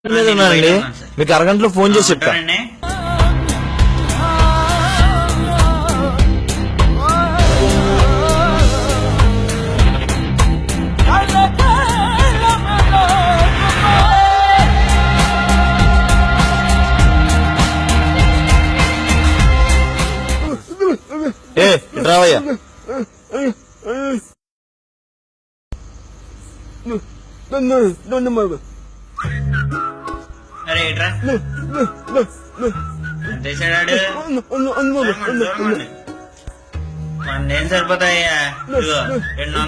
ఉన్నానండి, మీకు అరగంటలో ఫోన్ చేసి చెప్తా. ఏ రావయ్యా, అరే ఏట్రా ఎంత వేసాడు? ఏం సరిపోతాయ్యా? ఇదిగో 200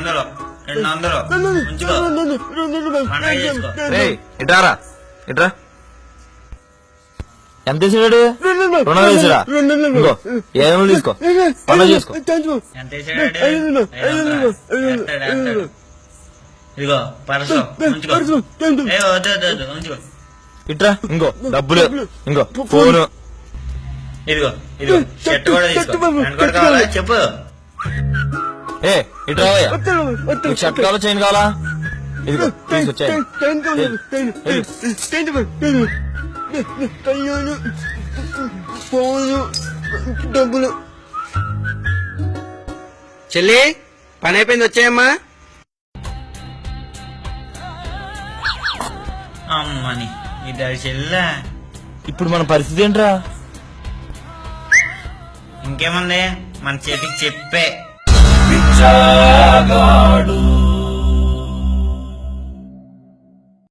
ఉంచుకో, పండగ చేసుకో. ఇట్రారా, ఇట్రా. ఎంత వేసాడు? 200 వేసాడా? ఇంకో 700 తీసుకో, పండుగ చేసుకో. ఎంత వేసాడు? ఇదిగో పరసు ఉంచుకో. వద్దు ఉంచుకో. ఇట్రా, ఇంకో డబ్బులు, ఇంకో ఫోను. ఇదిగో షర్ట్ కూడా తీసుకో. కూడా కావాలా చెప్పు. ఏ ఇట్రావయ్యా, నీకు షర్ట్ కావాలా చైన్ కావాలా? ఇదిగో తీసుకొచ్చాయి. చెల్లి పని అయిపోయింది, వచ్చాయమ్మా. అమ్మని ఇద్దరు చెల్లా. ఇప్పుడు మన పరిస్థితి ఏంట్రా? ఇంకేముంది, మన చేతికి చెప్పే.